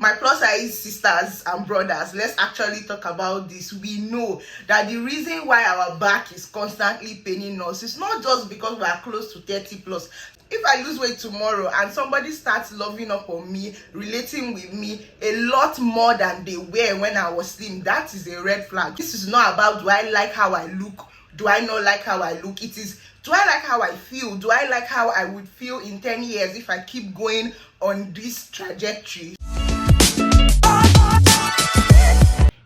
My plus size sisters and brothers, let's actually talk about this. We know that the reason why our back is constantly paining us is not just because we are close to 30 plus. If I lose weight tomorrow and somebody starts loving up on me, relating with me a lot more than they were when I was slim, that is a red flag. This is not about do I like how I look, do I not like how I look. It is, do I like how I feel? Do I like how I would feel in 10 years if I keep going on this trajectory?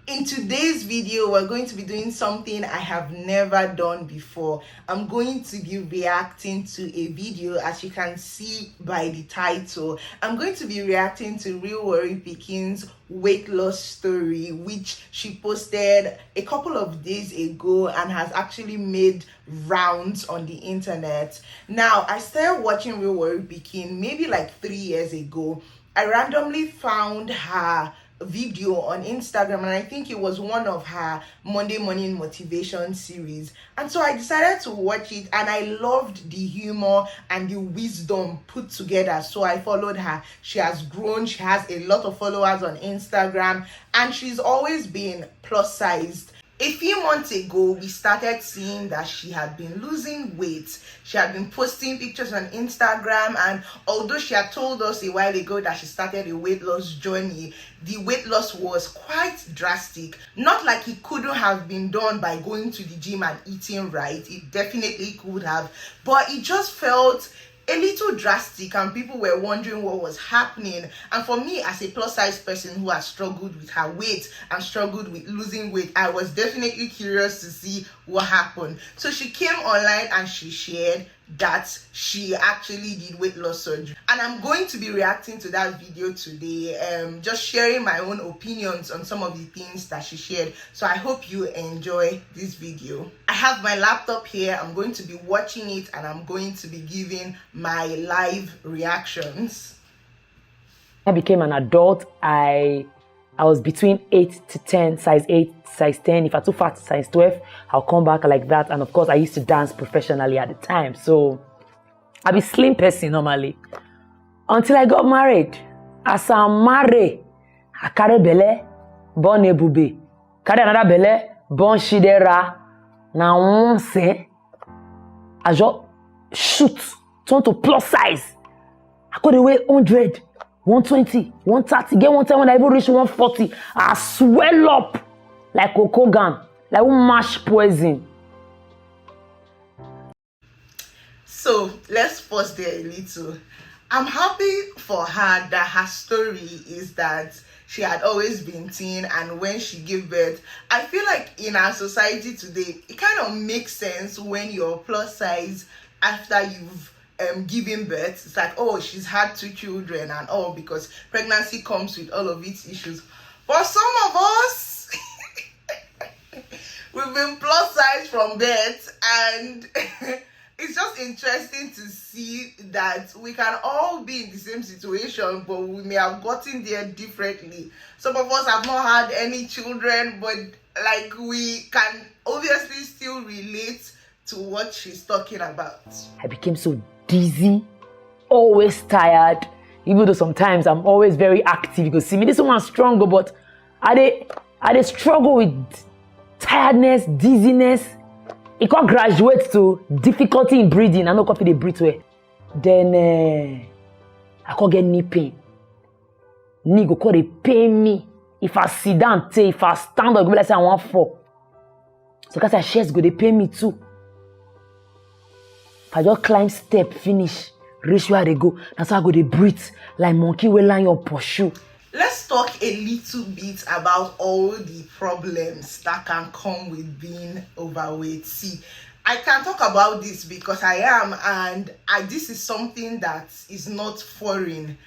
In today's video, we're going to be doing something I have never done before. I'm going to be reacting to a video, as you can see by the title. I'm going to be reacting to Real Worry Pikin's weight loss story, which she posted a couple of days ago and has actually made rounds on the internet. Now, I started watching Real Worry Pikin maybe like 3 years ago. I randomly found her video on Instagram, and I think it was one of her Monday morning motivation series, and so I decided to watch it, and I loved the humor and the wisdom put together, so I followed her. She has grown, she has a lot of followers on Instagram, and she's always been plus sized. A few months ago, we started seeing that she had been losing weight. She had been posting pictures on Instagram, and although she had told us a while ago that she started a weight loss journey, the weight loss was quite drastic. Not like it couldn't have been done by going to the gym and eating right. It definitely could have, but it just felt a little drastic, and people were wondering what was happening. And for me, as a plus size person who has struggled with her weight and struggled with losing weight, I was definitely curious to see what happened. So she came online and she shared that she actually did weight loss surgery, and I'm going to be reacting to that video today, just sharing my own opinions on some of the things that she shared. So I hope you enjoy this video. I have my laptop here. I'm going to be watching it, and I'm going to be giving my live reactions. I became an adult. I was between 8 to 10, size 8, size 10. If I'm too fat, size 12, I'll come back like that. And of course, I used to dance professionally at the time. So I'll be slim person normally. Until I got married. As I'm married, I carry belle, born ebube. Carry another belle, born shidera. Now one say, I just shoot, turn to plus size. I got away 100. 120, 130, get one time when I even reach 140, I swell up like Okogan, like one mash poison. So let's pause there a little. I'm happy for her that her story is that she had always been thin, and when she gave birth, I feel like in our society today, it kind of makes sense when you're plus size after you've giving birth. It's like, oh, she's had 2 children and all, because pregnancy comes with all of its issues. But some of us we've been plus size from birth, and it's just interesting to see that we can all be in the same situation, but we may have gotten there differently. Some of us have not had any children, but like we can obviously still relate to what she's talking about. I became so dizzy, always tired, even though sometimes I'm always very active. You can see me, this woman's stronger, but I struggle with tiredness, dizziness. It can't graduate to difficulty in breathing. I know coffee they breathe well. Then I can't get knee pain. Knee go call they pain me. If I sit down, if I stand up, go like say I want to fall. So because I chest go they pain me too. I just climb step, finish, reach where they go. That's how I go they breathe like monkey will line your pursue. Let's talk a little bit about all the problems that can come with being overweight. See, I can talk about this because I am, and this is something that is not foreign.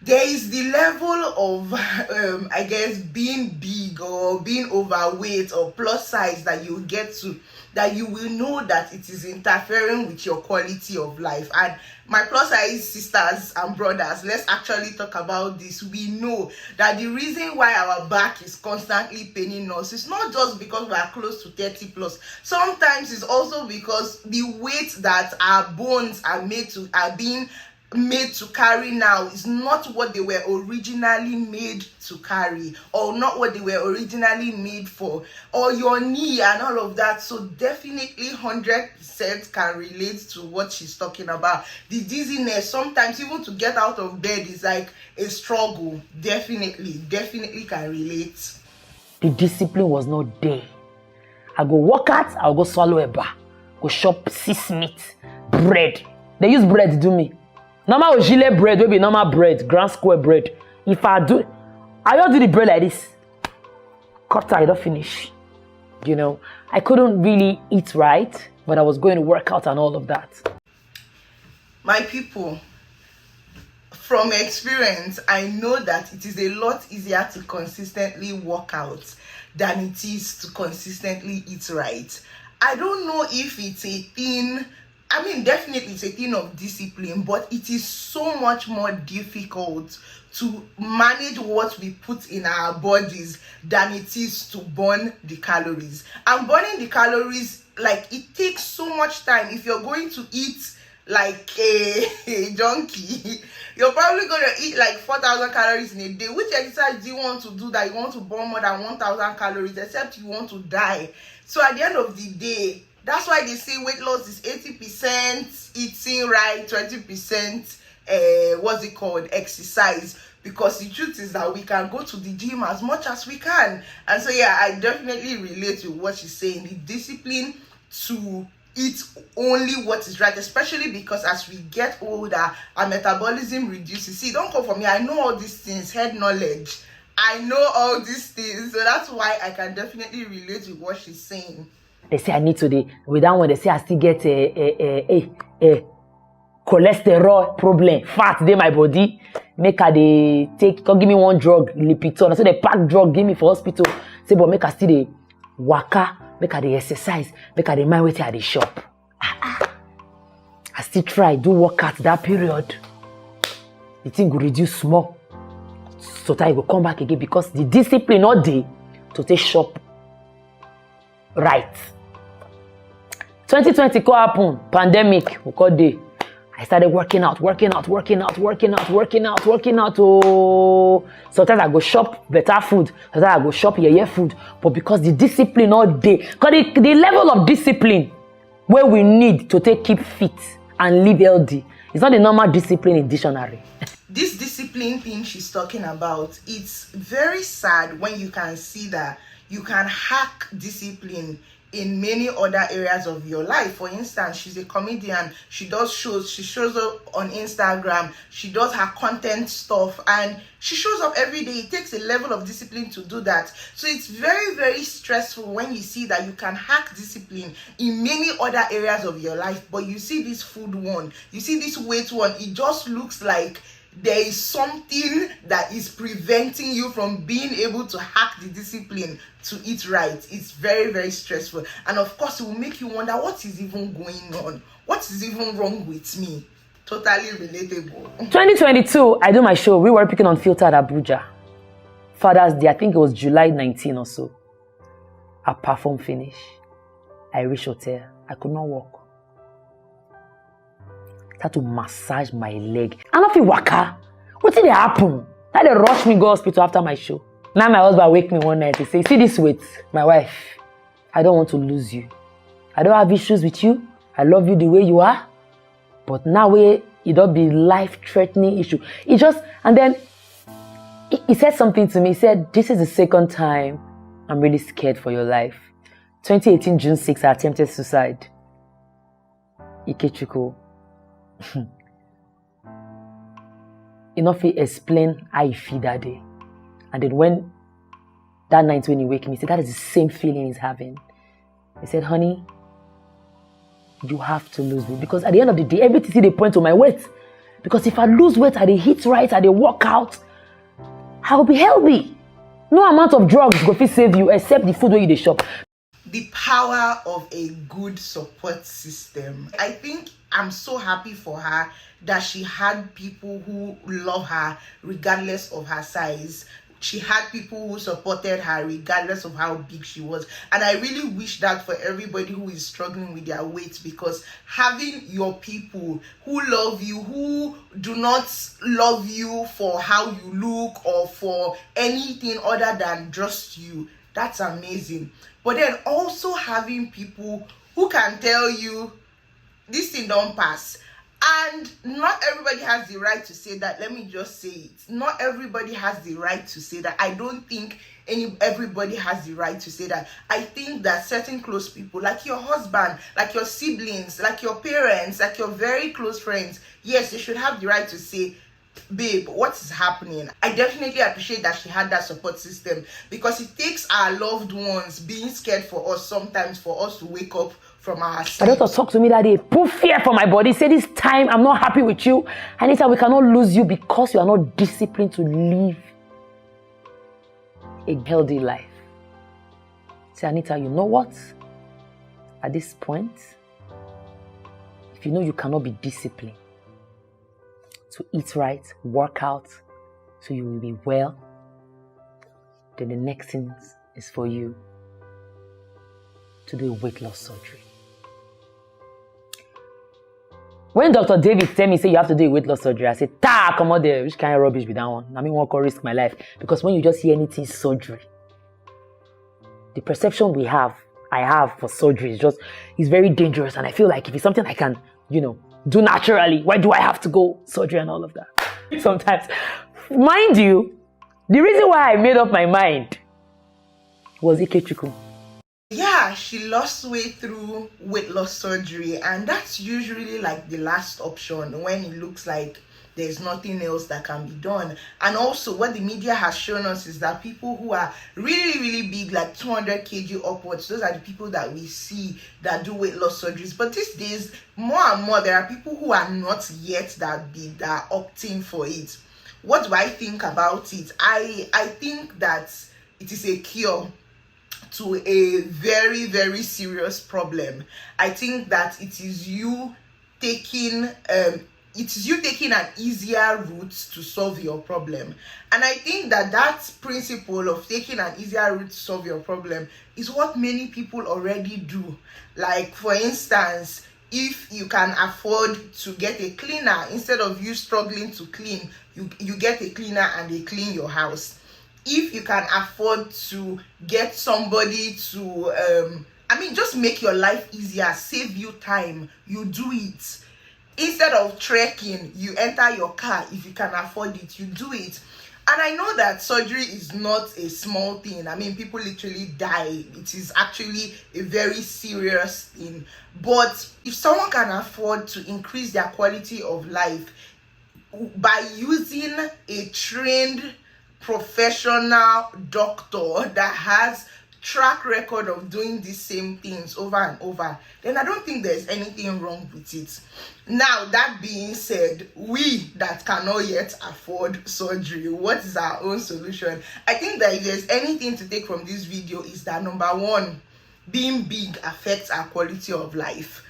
There is the level of, I guess, being big or being overweight or plus size that you get to, that you will know that it is interfering with your quality of life. And my plus size sisters and brothers, let's actually talk about this. We know that the reason why our back is constantly paining us is not just because we are close to 30 plus. Sometimes it's also because the weight that our bones are made to are being made to carry now is not what they were originally made to carry, or not what they were originally made for, or your knee and all of that. So definitely 100% can relate to what she's talking about. The dizziness, sometimes even to get out of bed is like a struggle. Definitely can relate. The discipline was not there. I go work out, I'll go swallow a bar, go shop 6 meat, bread. They use bread to do me. Normal Ojile bread will be normal bread, grand square bread. If I just do the bread like this, cut I don't finish. You know, I couldn't really eat right, but I was going to work out and all of that. My people, from experience, I know that it is a lot easier to consistently work out than it is to consistently eat right. I don't know if it's a thing. I mean, definitely it's a thing of discipline, but it is so much more difficult to manage what we put in our bodies than it is to burn the calories. And burning the calories, like, it takes so much time. If you're going to eat like a junkie, you're probably going to eat like 4,000 calories in a day. Which exercise do you want to do that you want to burn more than 1,000 calories, except you want to die? So at the end of the day, that's why they say weight loss is 80% eating right, 20% exercise. Because the truth is that we can go to the gym as much as we can. And so yeah, I definitely relate to what she's saying. The discipline to eat only what is right, especially because as we get older, our metabolism reduces. See, don't come for me, I know all these things, head knowledge. I know all these things, so that's why I can definitely relate to what she's saying. They say I need to with that one. They say I still get a cholesterol problem, fat in my body. Make her they take, come give me one drug, Lipiton. So they pack drug, give me for hospital. Say, but make her still the waka, make her the exercise, make her the mind wait at the shop. I still try do workout that period. The thing will reduce small. So that I will come back again because the discipline all day to take shop right. 2020 go happen, pandemic, we call day. I started working out. Oh, sometimes I go shop better food. Sometimes I go shop food. But because the discipline all day, because the level of discipline where we need to keep fit and live healthy, it's not the normal discipline in dictionary. This discipline thing she's talking about, it's very sad when you can see that you can hack discipline in many other areas of your life. For instance, she's a comedian, she does shows, she shows up on Instagram, she does her content stuff, and she shows up every day. It takes a level of discipline to do that. So it's very stressful when you see that you can hack discipline in many other areas of your life, but you see this food one, you see this weight one, it just looks like there is something that is preventing you from being able to hack the discipline to eat right. It's very stressful, and of course it will make you wonder, what is even going on? What is even wrong with me? Totally relatable. 2022, I do my show. We were picking on Filtered Abuja. Father's Day, I think it was July 19 or so. I perform finish. I reach hotel. I could not walk. Had to massage my leg. I don't feel waka. What did happen? Now they rush me go hospital after my show. Now my husband wake me one night and say, see this weight, my wife, I don't want to lose you. I don't have issues with you. I love you the way you are. But now it don't be life-threatening issue. It just, and then he said something to me. He said, this is the second time I'm really scared for your life. 2018, June 6, I attempted suicide. Ikechukwu. Enough to explain how he feel that day. And then when that night when he wake me, he said that is the same feeling he's having. He said, honey, you have to lose weight. Because at the end of the day, everything they point to my weight. Because if I lose weight, I hit right, I work out, I will be healthy. No amount of drugs go fit save you except the food where you dey shop. The power of a good support system. I think I'm so happy for her that she had people who love her regardless of her size. she had people who supported her regardless of how big she was. And I really wish that for everybody who is struggling with their weight, because having your people who love you, who do not love you for how you look or for anything other than just you, that's amazing. But then also having people who can tell you this thing don't pass. And not everybody has the right to say that. Let me just say it. Not everybody has the right to say that. I don't think everybody has the right to say that. I think that certain close people, like your husband, like your siblings, like your parents, like your very close friends, yes, they should have the right to say, babe, what is happening? I definitely appreciate that she had that support system, because it takes our loved ones being scared for us sometimes for us to wake up from our sleep. My daughter talked to me that day, put fear for my body, say this time I'm not happy with you. Anita, we cannot lose you because you are not disciplined to live a healthy life. Say, Anita, you know what? At this point, if you know you cannot be disciplined to eat right, work out, so you will be well, then the next thing is for you to do a weight loss surgery. When Dr. David tell me, say you have to do a weight loss surgery, I say, come on there, which kind of rubbish be that one? I mean, I won't risk my life. Because when you just hear anything surgery, the perception I have for surgery is very dangerous. And I feel like if it's something I can, do naturally, why do I have to go surgery and all of that? Sometimes, mind you, the reason why I made up my mind was Ikechukwu. Yeah, she lost weight through weight loss surgery, and that's usually like the last option when it looks like there's nothing else that can be done. And also what the media has shown us is that people who are really, really big, like 200 kg upwards, those are the people that we see that do weight loss surgeries. But these days, more and more, there are people who are not yet that big that are opting for it. What do I think about it? I think that it is a cure to a very, very serious problem. I think that it is you taking an easier route to solve your problem. And I think that principle of taking an easier route to solve your problem is what many people already do. Like, for instance, if you can afford to get a cleaner, instead of you struggling to clean, you get a cleaner and they clean your house. If you can afford to get somebody to, just make your life easier, save you time, you do it. Instead of trekking, you enter your car. If you can afford it, you do it. And I know that surgery is not a small thing. People literally die. It is actually a very serious thing. But if someone can afford to increase their quality of life by using a trained professional doctor that has track record of doing these same things over and over, then I don't think there's anything wrong with it. Now, that being said, we that cannot yet afford surgery, what is our own solution? I think that if there's anything to take from this video is that, number one, being big affects our quality of life.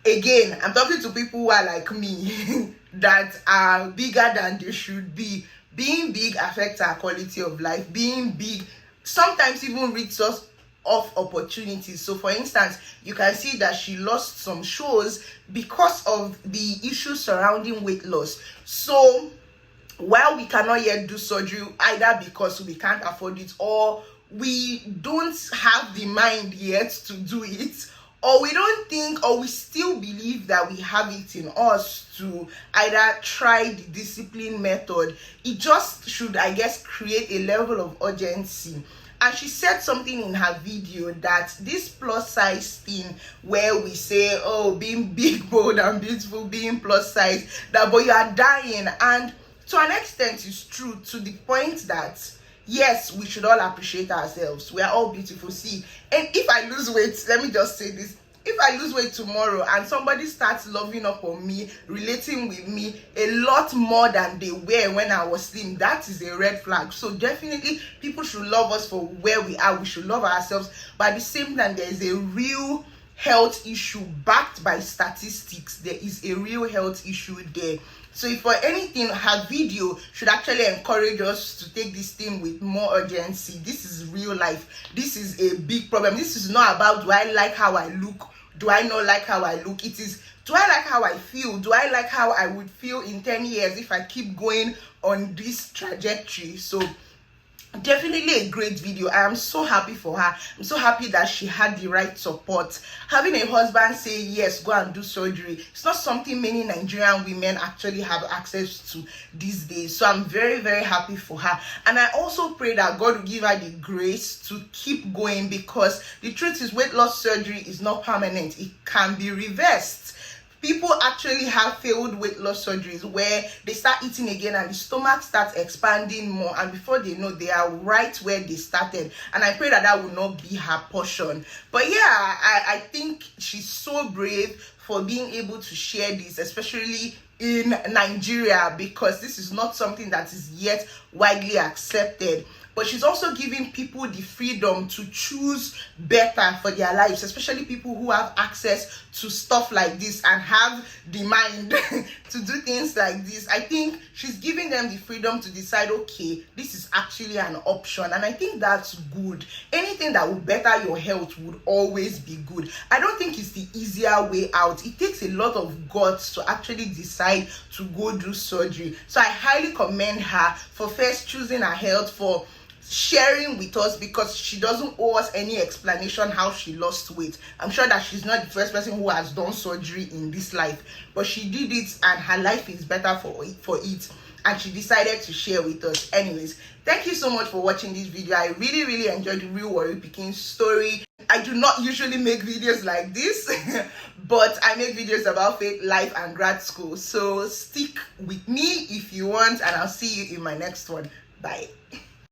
Again, I'm talking to people who are like me that are bigger than they should be. Being big affects our quality of life. Being big sometimes even rips us of opportunities. So for instance, you can see that she lost some shows because of the issues surrounding weight loss. So while we cannot yet do surgery, either because we can't afford it, or we don't have the mind yet to do it, or we don't think, or we still believe that we have it in us to either try the discipline method, it just should, I guess, create a level of urgency. And she said something in her video that this plus size thing where we say, oh, being big, bold, and beautiful, being plus size, that but you are dying. And to an extent, it's true, to the point that yes, we should all appreciate ourselves. We are all beautiful. See, and if I lose weight, let me just say this. If I lose weight tomorrow and somebody starts loving up on me, relating with me a lot more than they were when I was slim, that is a red flag. So definitely people should love us for where we are. We should love ourselves. But at the same time, there is a real health issue backed by statistics. There is a real health issue there. So if for anything, her video should actually encourage us to take this thing with more urgency. This is real life. This is a big problem. This is not about, do I like how I look? Do I not like how I look? It is, do I like how I feel? Do I like how I would feel in 10 years if I keep going on this trajectory? So definitely a great video. I am so happy for her. I'm so happy that she had the right support. Having a husband say yes, go and do surgery, it's not something many Nigerian women actually have access to these days. So I'm very, very happy for her. And I also pray that God will give her the grace to keep going, because the truth is, weight loss surgery is not permanent. It can be reversed. People actually have failed weight loss surgeries where they start eating again and the stomach starts expanding more, and before they know, they are right where they started. And I pray that that will not be her portion. But yeah, I think she's so brave for being able to share this, especially in Nigeria, because this is not something that is yet widely accepted. But she's also giving people the freedom to choose better for their lives, especially people who have access to stuff like this and have the mind to do things like this. I think she's giving them the freedom to decide, okay, this is actually an option. And I think that's good. Anything that will better your health would always be good. I don't think it's the easier way out. It takes a lot of guts to actually decide to go do surgery. So I highly commend her for first choosing her health, for sharing with us, because she doesn't owe us any explanation how she lost weight. I'm sure that she's not the first person who has done surgery in this life, but she did it and her life is better for it, and she decided to share with us. Anyways, thank you so much for watching this video. I really enjoyed the real Warri Pikin story. I do not usually make videos like this but I make videos about faith, life, and grad school. So stick with me if you want, and I'll see you in my next one. Bye.